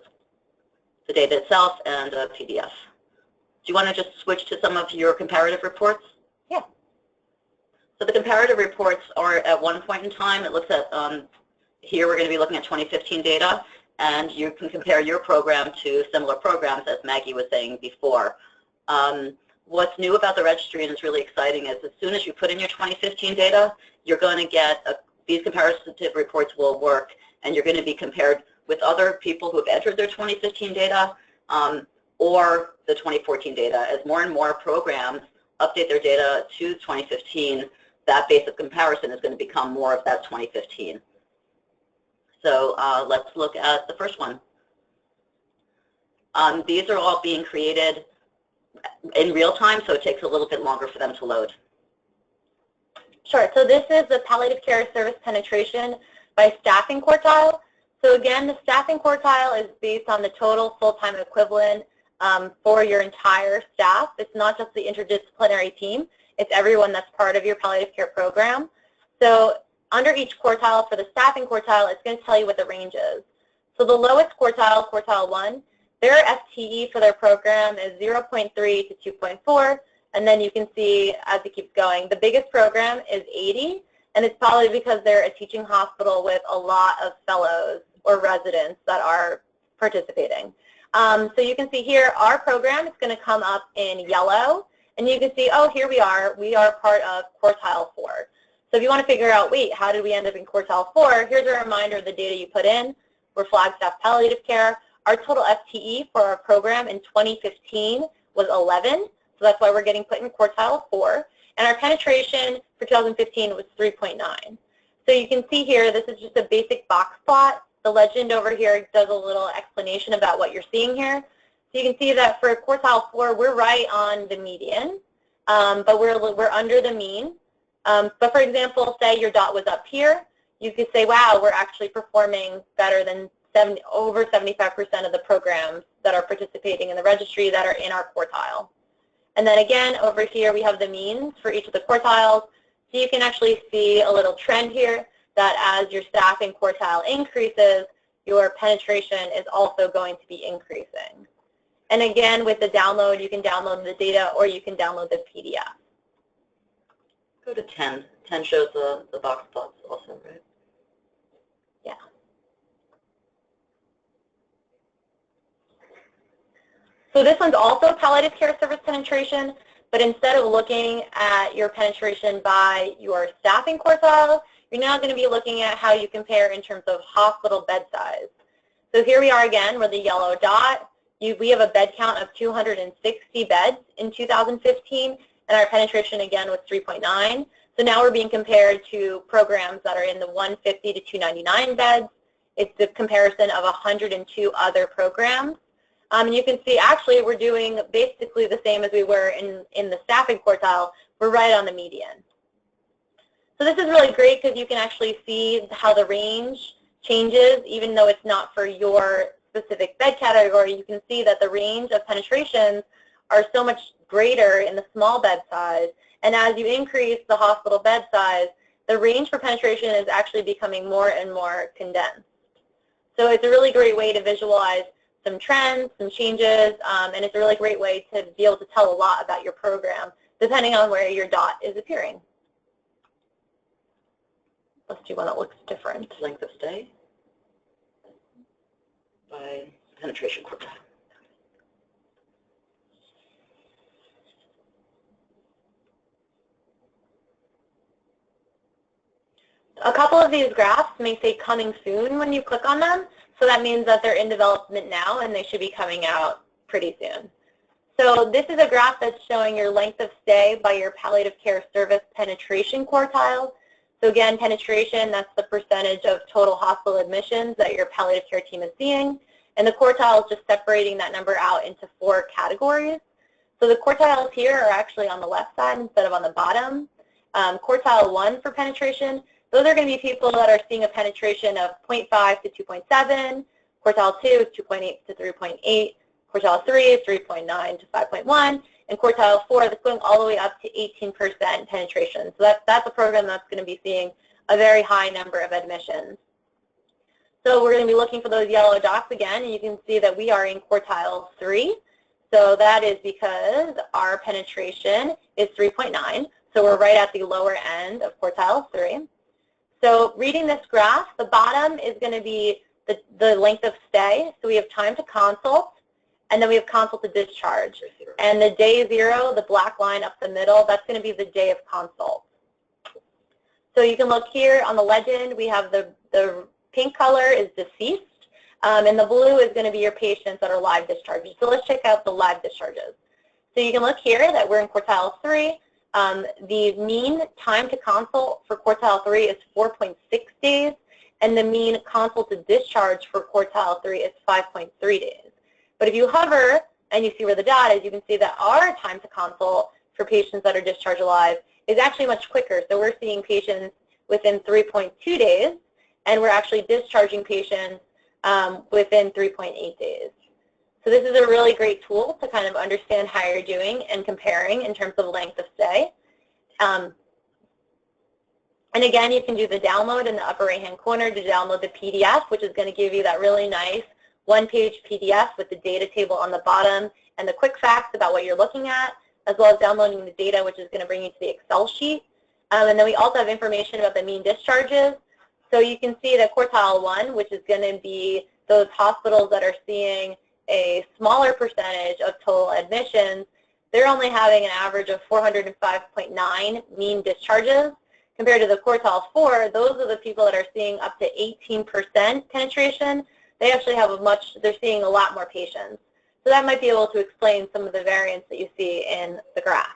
the data itself and a PDF. Do you want to just switch to some of your comparative reports? Yeah. So the comparative reports are at one point in time. It looks at here we're going to be looking at 2015 data, and you can compare your program to similar programs, as Maggie was saying before. What's new about the registry, and is really exciting, is as soon as you put in your 2015 data, you're going to get these comparative reports will work, and you're going to be compared with other people who have entered their 2015 data or the 2014 data. As more and more programs update their data to 2015, that base of comparison is going to become more of that 2015. So let's look at the first one. These are all being created in real time, so it takes a little bit longer for them to load. Sure. So this is the palliative care service penetration by staffing quartile. So again, the staffing quartile is based on the total full-time equivalent for your entire staff. It's not just the interdisciplinary team. It's everyone that's part of your palliative care program. So under each quartile, for the staffing quartile, it's going to tell you what the range is. So the lowest quartile, quartile 1, their FTE for their program is 0.3 to 2.4, and then you can see as it keeps going, the biggest program is 80, and it's probably because they're a teaching hospital with a lot of fellows or residents that are participating. So you can see here, our program is going to come up in yellow, and you can see, oh, here we are part of quartile 4. So if you want to figure out, wait, how did we end up in quartile 4? Here's a reminder of the data you put in. We're Flagstaff Palliative Care. Our total FTE for our program in 2015 was 11, so that's why we're getting put in quartile 4. And our penetration for 2015 was 3.9. So you can see here, this is just a basic box plot. The legend over here does a little explanation about what you're seeing here. So you can see that for quartile 4, we're right on the median, but we're under the mean. But for example, say your dot was up here, you could say, wow, we're actually performing better than over 75% of the programs that are participating in the registry that are in our quartile. And then again, over here we have the means for each of the quartiles. So you can actually see a little trend here that as your staffing quartile increases, your penetration is also going to be increasing. And again, with the download, you can download the data or you can download the PDF. Go to 10. 10 shows the box plots also, right? Yeah. So this one's also palliative care service penetration, but instead of looking at your penetration by your staffing quartile, you're now going to be looking at how you compare in terms of hospital bed size. So here we are again with the yellow dot. We have a bed count of 260 beds in 2015, and our penetration again was 3.9. So now we're being compared to programs that are in the 150 to 299 beds. It's the comparison of 102 other programs. And you can see actually we're doing basically the same as we were in the staffing quartile. We're right on the median. So this is really great because you can actually see how the range changes even though it's not for your specific bed category. You can see that the range of penetrations are so much greater in the small bed size. And as you increase the hospital bed size, the range for penetration is actually becoming more and more condensed. So it's a really great way to visualize some trends, some changes, and it's a really great way to be able to tell a lot about your program depending on where your dot is appearing. Let's do one that looks different. Length of stay by penetration quartile. A couple of these graphs may say coming soon when you click on them, so that means that they're in development now and they should be coming out pretty soon. So this is a graph that's showing your length of stay by your palliative care service penetration quartile. So again, penetration, that's the percentage of total hospital admissions that your palliative care team is seeing. And the quartile is just separating that number out into 4 categories. So the quartiles here are actually on the left side instead of on the bottom. Quartile 1 for penetration, those are going to be people that are seeing a penetration of 0.5 to 2.7. Quartile 2 is 2.8 to 3.8. Quartile 3 is 3.9 to 5.1. And quartile 4 is going all the way up to 18% penetration. So that's a program that's going to be seeing a very high number of admissions. So we're going to be looking for those yellow dots again, and you can see that we are in quartile 3. So that is because our penetration is 3.9. So we're right at the lower end of quartile 3. So reading this graph, the bottom is going to be the length of stay. So we have time to consult, and then we have consult to discharge. And the day 0, the black line up the middle, that's going to be the day of consult. So you can look here on the legend. We have the pink color is deceased, and the blue is going to be your patients that are live discharges. So let's check out the live discharges. So you can look here that we're in quartile 3. The mean time to consult for quartile 3 is 4.6 days, and the mean consult to discharge for quartile 3 is 5.3 days. But if you hover and you see where the dot is, you can see that our time to consult for patients that are discharged alive is actually much quicker. So we're seeing patients within 3.2 days, and we're actually discharging patients within 3.8 days. So this is a really great tool to kind of understand how you're doing and comparing in terms of length of stay. And again, you can do the download in the upper right-hand corner to download the PDF, which is going to give you that really nice one-page PDF with the data table on the bottom and the quick facts about what you're looking at, as well as downloading the data, which is going to bring you to the Excel sheet. And then we also have information about the mean discharges. So you can see that quartile 1, which is going to be those hospitals that are seeing a smaller percentage of total admissions, they're only having an average of 405.9 mean discharges. Compared to the quartile 4, those are the people that are seeing up to 18% penetration. They actually have they're seeing a lot more patients. So that might be able to explain some of the variance that you see in the graph.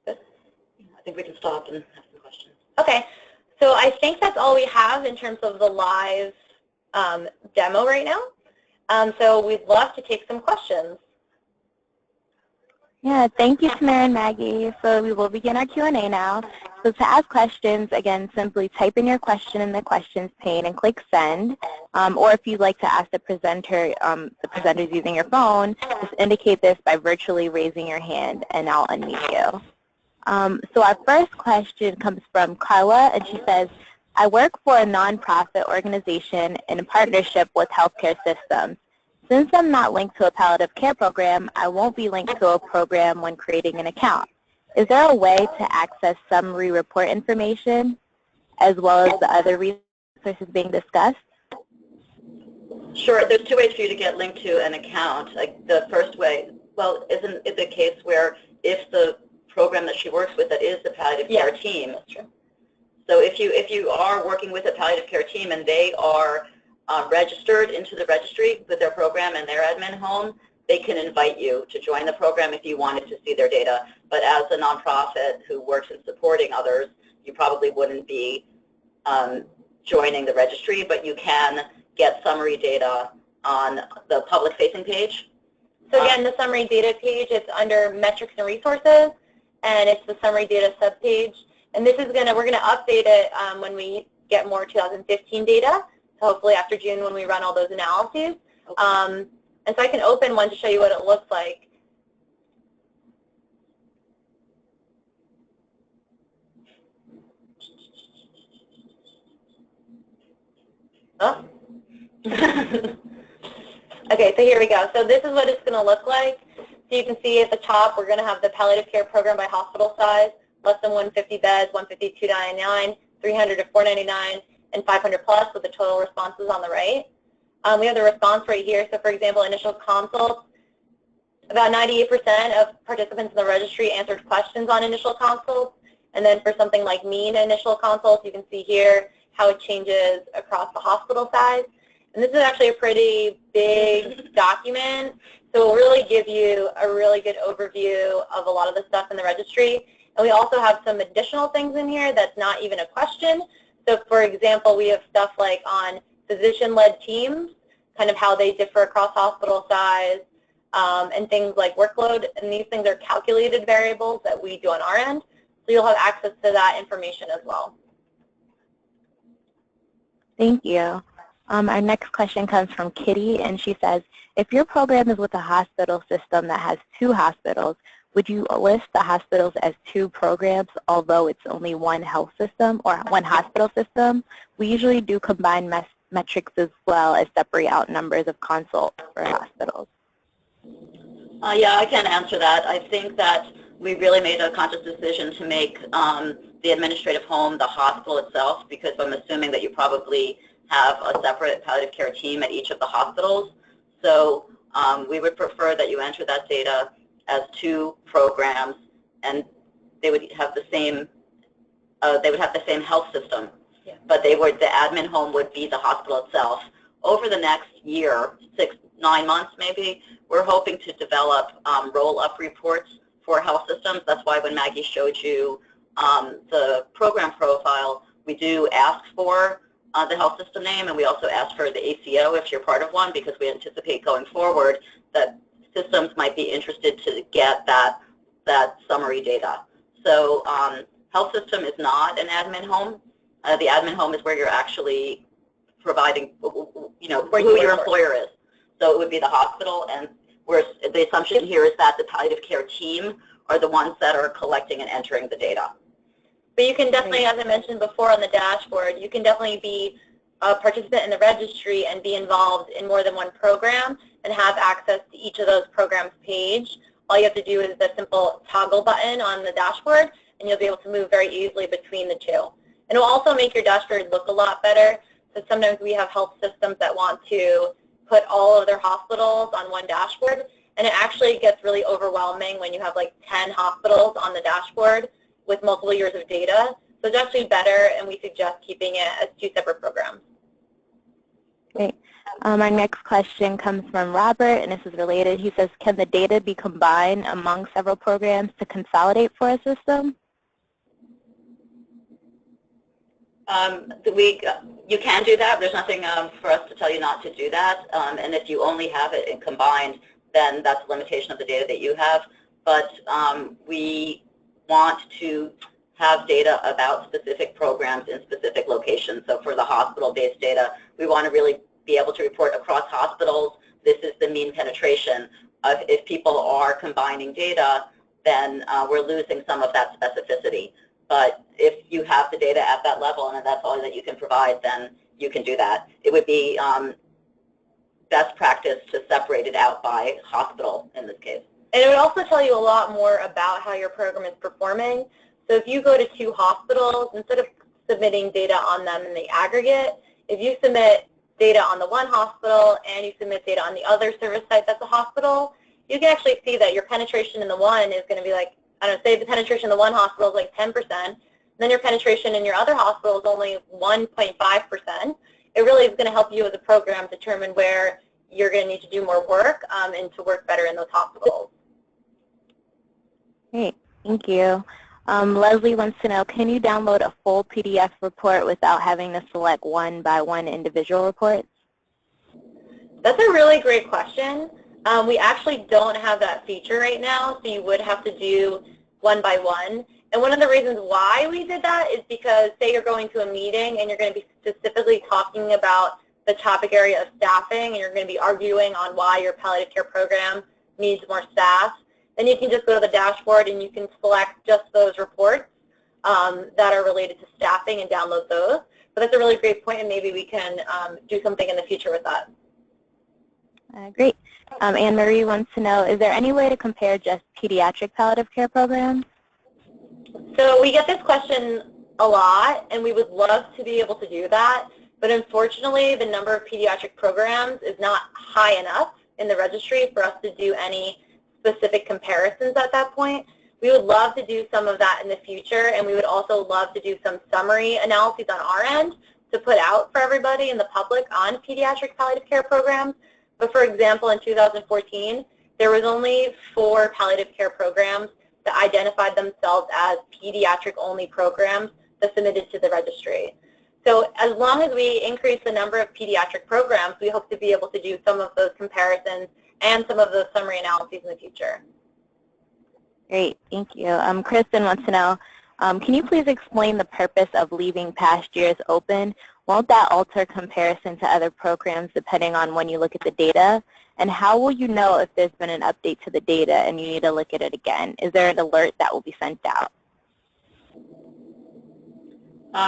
Good. I think we can stop and have some questions. Okay. So I think that's all we have in terms of the live demo right now. So we'd love to take some questions. Yeah, thank you, Tamara and Maggie. So we will begin our Q&A now. So to ask questions, again, simply type in your question in the questions pane and click send. Or if you'd like to ask the presenters using your phone, just indicate this by virtually raising your hand and I'll unmute you. So our first question comes from Carla, and she says, I work for a nonprofit organization in partnership with healthcare systems. Since I'm not linked to a palliative care program, I won't be linked to a program when creating an account. Is there a way to access summary report information as well as the other resources being discussed? Sure. There's 2 ways for you to get linked to an account. Like the first way, well, isn't it the case where if the program that she works with that is the palliative care team? That's true. So if you are working with a palliative care team and they are registered into the registry with their program and their admin home, they can invite you to join the program if you wanted to see their data. But as a nonprofit who works in supporting others, you probably wouldn't be joining the registry, but you can get summary data on the public-facing page. So again, the summary data page, it's under metrics and resources, and it's the summary data subpage. And this is we're gonna update it when we get more 2015 data. So hopefully after June when we run all those analyses. Okay. And so I can open one to show you what it looks like. Oh. Okay, so here we go. So this is what it's going to look like. So you can see at the top, we're going to have the palliative care program by hospital size, less than 150 beds, 150 to 299, 300 to 499, and 500 plus with the total responses on the right. We have the response rate here. So for example, initial consults, about 98% of participants in the registry answered questions on initial consults. And then for something like mean initial consults, you can see here how it changes across the hospital size. And this is actually a pretty big document, so it will really give you a really good overview of a lot of the stuff in the registry. And we also have some additional things in here that's not even a question. So for example, we have stuff like on physician-led teams, kind of how they differ across hospital size, and things like workload. And these things are calculated variables that we do on our end. So you'll have access to that information as well. Thank you. Our next question comes from Kitty, and she says, if your program is with a hospital system that has 2 hospitals, would you list the hospitals as 2 programs, although it's only one health system or one hospital system? We usually do combine metrics as well as separate out numbers of consults for hospitals. Yeah, I can answer that. I think that we really made a conscious decision to make the administrative home the hospital itself, because I'm assuming that you probably have a separate palliative care team at each of the hospitals. So we would prefer that you enter that data as 2 programs, and they would have the same health system, yeah. But the admin home would be the hospital itself. Over the next year, 6-9 months maybe, we're hoping to develop roll-up reports for health systems. That's why when Maggie showed you the program profile, we do ask for the health system name, and we also ask for the ACO if you're part of one, because we anticipate going forward that systems might be interested to get that summary data. So health system is not an admin home. The admin home is where you're actually providing, you know, who your employer is. So it would be the hospital, and the assumption here is that the palliative care team are the ones that are collecting and entering the data. But you can definitely, as I mentioned before on the dashboard, you can definitely be a participant in the registry and be involved in more than one program and have access to each of those programs page. All you have to do is the simple toggle button on the dashboard, and you'll be able to move very easily between the 2. And it will also make your dashboard look a lot better. So sometimes we have health systems that want to put all of their hospitals on one dashboard, and it actually gets really overwhelming when you have like 10 hospitals on the dashboard with multiple years of data. So it's actually better, and we suggest keeping it as 2 separate programs. Great. Our next question comes from Robert, and this is related. He says, can the data be combined among several programs to consolidate for a system? You can do that. There's nothing for us to tell you not to do that. And if you only have it combined, then that's a limitation of the data that you have. But we want to have data about specific programs in specific locations. So for the hospital-based data, we want to really be able to report across hospitals. This is the mean penetration. If people are combining data, then we're losing some of that specificity. But if you have the data at that level and that's all that you can provide, then you can do that. It would be best practice to separate it out by hospital in this case. And it would also tell you a lot more about how your program is performing. So if you go to 2 hospitals, instead of submitting data on them in the aggregate, if you submit data on the one hospital and you submit data on the other service site that's a hospital, you can actually see that your penetration in the one is going to be like, I don't know, say the penetration in the one hospital is like 10%, then your penetration in your other hospital is only 1.5%. It really is going to help you as a program determine where you're going to need to do more work and to work better in those hospitals. Great, thank you. Leslie wants to know, can you download a full PDF report without having to select one-by-one individual reports? That's a really great question. We actually don't have that feature right now, so you would have to do one by one. And one of the reasons why we did that is because, say you're going to a meeting and you're going to be specifically talking about the topic area of staffing, and you're going to be arguing on why your palliative care program needs more staff, then you can just go to the dashboard and you can select just those reports that are related to staffing and download those. But that's a really great point, and maybe we can do something in the future with that. Great. Anne Marie wants to know, is there any way to compare just pediatric palliative care programs? So we get this question a lot, and we would love to be able to do that. But unfortunately, the number of pediatric programs is not high enough in the registry for us to do any specific comparisons at that point. We would love to do some of that in the future, and we would also love to do some summary analyses on our end to put out for everybody in the public on pediatric palliative care programs. But for example, in 2014, there was only 4 palliative care programs that identified themselves as pediatric-only programs that submitted to the registry. So as long as we increase the number of pediatric programs, we hope to be able to do some of those comparisons and some of those summary analyses in the future. Great, thank you. Kristen wants to know, can you please explain the purpose of leaving past years open? Won't that alter comparison to other programs depending on when you look at the data? And how will you know if there's been an update to the data and you need to look at it again? Is there an alert that will be sent out?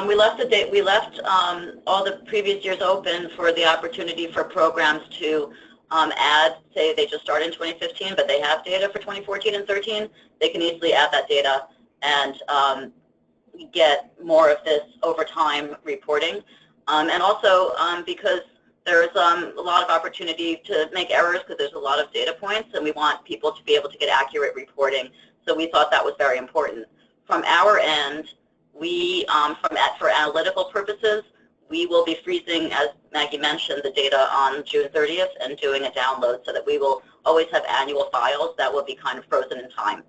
We left all the previous years open for the opportunity for programs to add, say they just started in 2015, but they have data for 2014 and 13, they can easily add that data and get more of this over time reporting. And also because there's a lot of opportunity to make errors because there's a lot of data points, and we want people to be able to get accurate reporting. So we thought that was very important. From our end, we, for analytical purposes, we will be freezing, as Maggie mentioned, the data on June 30th and doing a download so that we will always have annual files that will be kind of frozen in time.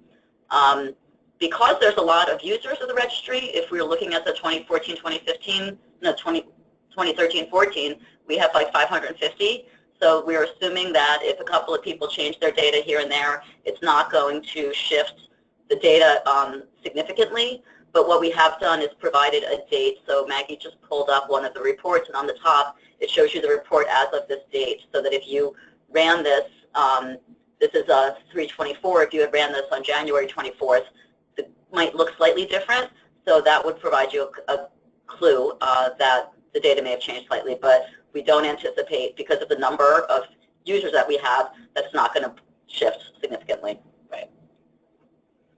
Because there's a lot of users of the registry, if we're looking at the 2014-2015, no, 2013-14, we have like 550. So we're assuming that if a couple of people change their data here and there, it's not going to shift the data significantly. But what we have done is provided a date. So Maggie just pulled up one of the reports, and on the top, it shows you the report as of this date, so that if you ran this, this is a 3/24, if you had ran this on January 24th, it might look slightly different. So that would provide you a clue that the data may have changed slightly. But we don't anticipate, because of the number of users that we have, that's not going to shift significantly. Right.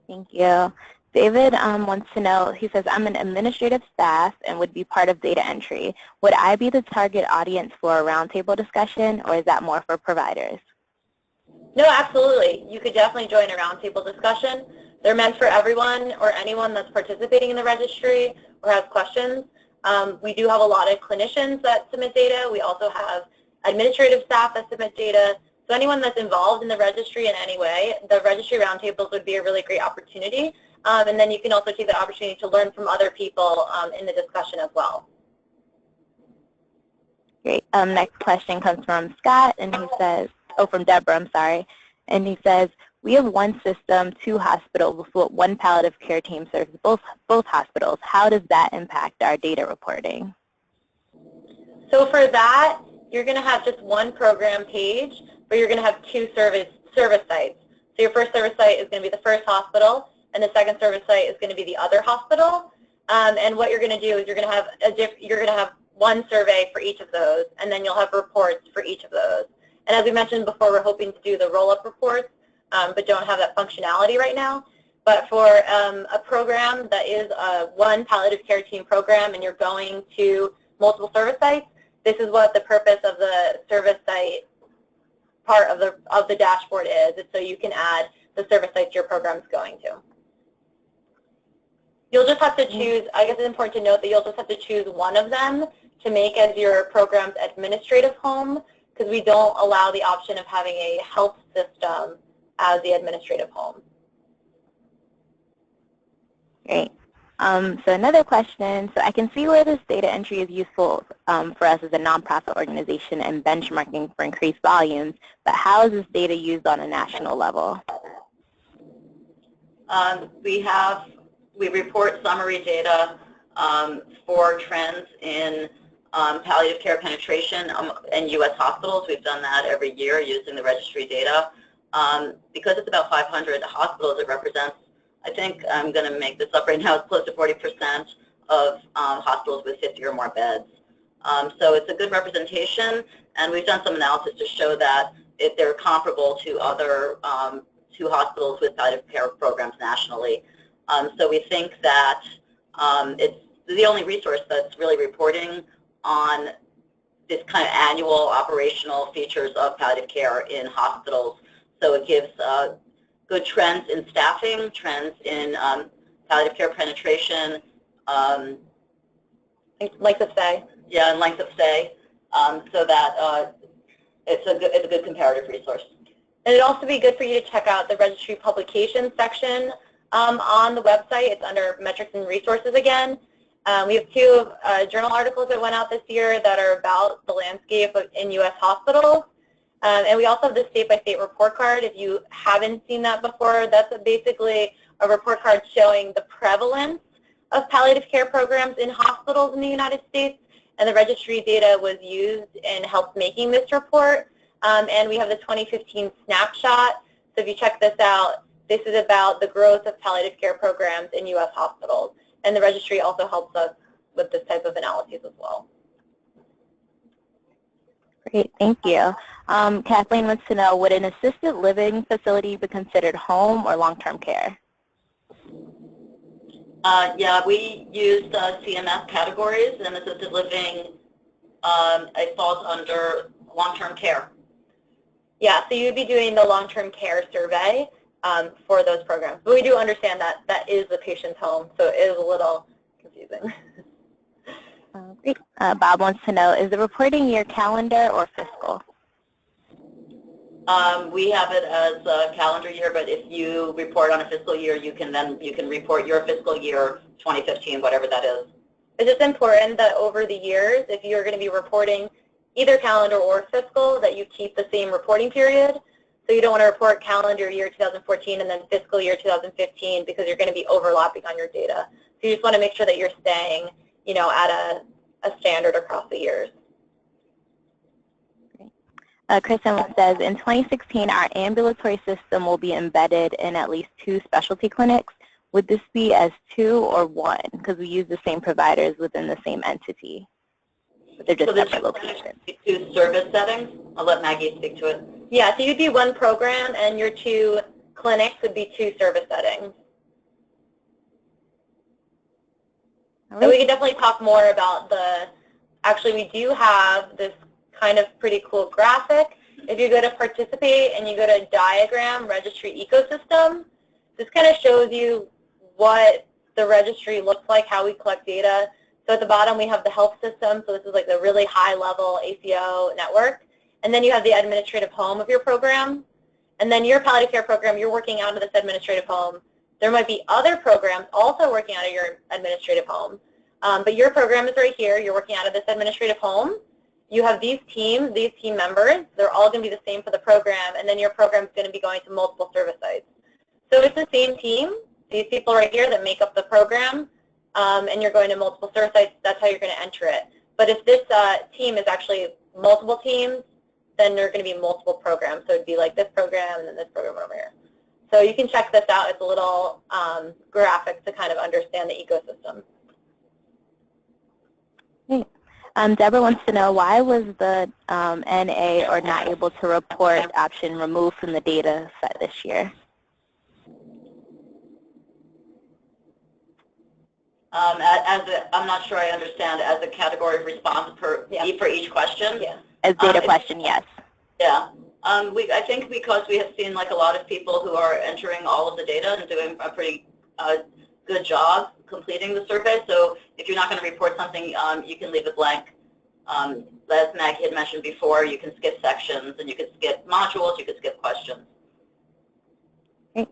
Thank you. David wants to know, he says, I'm an administrative staff and would be part of data entry. Would I be the target audience for a roundtable discussion, or is that more for providers? No, absolutely. You could definitely join a roundtable discussion. They're meant for everyone or anyone that's participating in the registry or has questions. We do have a lot of clinicians that submit data. We also have administrative staff that submit data. So anyone that's involved in the registry in any way, the registry roundtables would be a really great opportunity. And then you can also take the opportunity to learn from other people in the discussion as well. Great. Next question comes from Scott, and he says, oh, from Deborah, I'm sorry. And he says, we have one system, 2 hospitals, with 1 palliative care team serves both hospitals. How does that impact our data reporting? So for that, you're going to have just one program page, but you're going to have 2 service sites. So your first service site is going to be the first hospital, and the second service site is going to be the other hospital. And what you're going to do is you're going to have one survey for each of those, and then you'll have reports for each of those. And as we mentioned before, we're hoping to do the roll-up reports, but don't have that functionality right now. But for a program that is a one palliative care team program, and you're going to multiple service sites, this is what the purpose of the service site part of the dashboard is. It's so you can add the service sites your program is going to. You'll just have to choose, I guess it's important to note that you'll just have to choose one of them to make as your program's administrative home, because we don't allow the option of having a health system as the administrative home. Great. So another question, so I can see where this data entry is useful for us as a nonprofit organization and benchmarking for increased volumes, but how is this data used on a national level? We report summary data for trends in palliative care penetration in U.S. hospitals. We've done that every year using the registry data. Because it's about 500 hospitals, it represents, I think I'm going to make this up right now, it's close to 40% of hospitals with 50 or more beds. So it's a good representation, and we've done some analysis to show that they're comparable to other to hospitals with palliative care programs nationally. So we think that it's the only resource that's really reporting on this kind of annual operational features of palliative care in hospitals. So it gives good trends in staffing, trends in palliative care penetration. Length of stay. Yeah, and length of stay, so that it's a good comparative resource. And it'd also be good for you to check out the registry publications section on the website. It's under metrics and resources again. We have 2 journal articles that went out this year that are about the landscape in U.S. hospitals. And we also have the state-by-state report card. If you haven't seen that before, that's basically a report card showing the prevalence of palliative care programs in hospitals in the United States. And the registry data was used and helped making this report. And we have the 2015 snapshot. So if you check this out, this is about the growth of palliative care programs in U.S. hospitals. And the registry also helps us with this type of analysis as well. Great, thank you. Kathleen wants to know, would an assisted living facility be considered home or long-term care? Yeah, we used CMS categories, and assisted living it falls under long-term care. Yeah, so you'd be doing the long-term care survey for those programs. But we do understand that that is the patient's home, so it is a little confusing. Great. Bob wants to know, is the reporting year calendar or fiscal? We have it as a calendar year, but if you report on a fiscal year, you can report your fiscal year 2015, whatever that is. It's just important that over the years, if you're going to be reporting either calendar or fiscal, that you keep the same reporting period. So you don't want to report calendar year 2014 and then fiscal year 2015 because you're going to be overlapping on your data. So you just want to make sure that you're staying, you know, at a standard across the years. Kristen says, in 2016, our ambulatory system will be embedded in at least 2 specialty clinics. Would this be as 2 or 1? Because we use the same providers within the same entity. But they're just separate locations. 2 service settings? I'll let Maggie speak to it. Yeah, so you'd be 1 program, and your 2 clinics would be 2 service settings. Right. So we can definitely talk more about actually we do have this kind of pretty cool graphic. If you go to participate and you go to diagram registry ecosystem, this kind of shows you what the registry looks like, how we collect data. So at the bottom we have the health system, so this is like the really high level ACO network. And then you have the administrative home of your program. And then your palliative care program, you're working out of this administrative home. There might be other programs also working out of your administrative home. But your program is right here. You're working out of this administrative home. You have these teams, these team members. They're all going to be the same for the program. And then your program is going to be going to multiple service sites. So it's the same team, these people right here that make up the program, and you're going to multiple service sites. That's how you're going to enter it. But if this team is actually multiple teams, then there are going to be multiple programs. So it would be like this program and then this program over here. So you can check this out. It's a little graphic to kind of understand the ecosystem. Great. Deborah wants to know, why was the NA or not able to report option removed from the data set this year? I'm not sure I understand, as a category of response for each question? Yeah. As data question, yes. Yeah. I think because we have seen like a lot of people who are entering all of the data and doing a pretty good job completing the survey. So if you're not going to report something, you can leave it blank. As Maggie had mentioned before, you can skip sections and you can skip modules, you can skip questions. Great.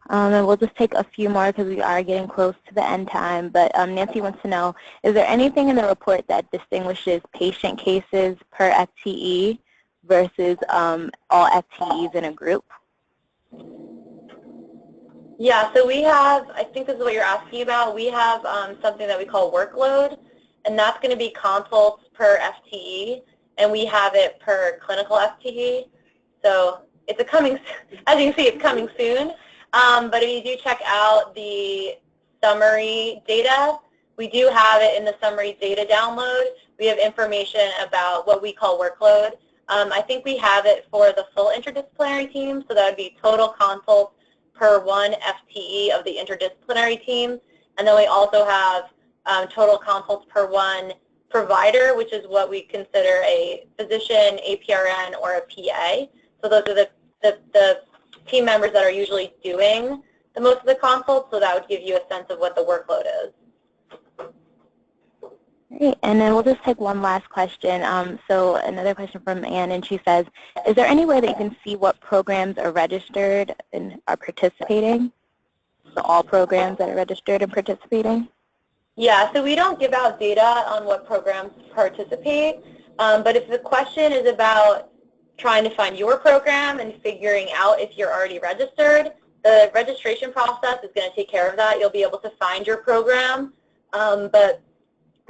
And we'll just take a few more because we are getting close to the end time. But Nancy wants to know, is there anything in the report that distinguishes patient cases per FTE versus all FTEs in a group? Yeah, so we have, I think this is what you're asking about, we have something that we call workload, and that's going to be consults per FTE, and we have it per clinical FTE. So it's a coming, as you can see, it's coming soon. But if you do check out the summary data, we do have it in the summary data download. We have information about what we call workload. I think we have it for the full interdisciplinary team, so that would be total consults per 1 FTE of the interdisciplinary team. And then we also have total consults per 1 provider, which is what we consider a physician, APRN, or a PA. So those are the team members that are usually doing the most of the consults, so that would give you a sense of what the workload is. Great, and then we'll just take one last question. So another question from Anne, and she says, is there any way that you can see what programs are registered and are participating? So all programs that are registered and participating? Yeah, so we don't give out data on what programs participate, but if the question is about trying to find your program and figuring out if you're already registered, the registration process is going to take care of that. You'll be able to find your program, but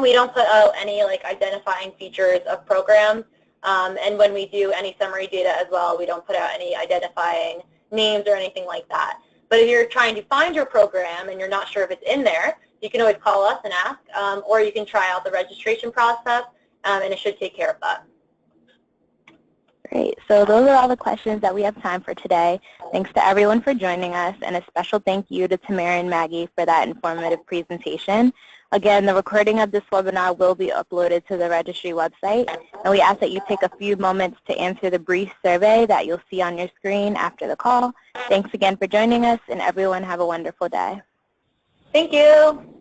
we don't put out any like identifying features of programs, and when we do any summary data as well, we don't put out any identifying names or anything like that. But if you're trying to find your program and you're not sure if it's in there, you can always call us and ask, or you can try out the registration process, and it should take care of that. Great. So those are all the questions that we have time for today. Thanks to everyone for joining us, and a special thank you to Tamara and Maggie for that informative presentation. Again, the recording of this webinar will be uploaded to the registry website, and we ask that you take a few moments to answer the brief survey that you'll see on your screen after the call. Thanks again for joining us, and everyone have a wonderful day. Thank you.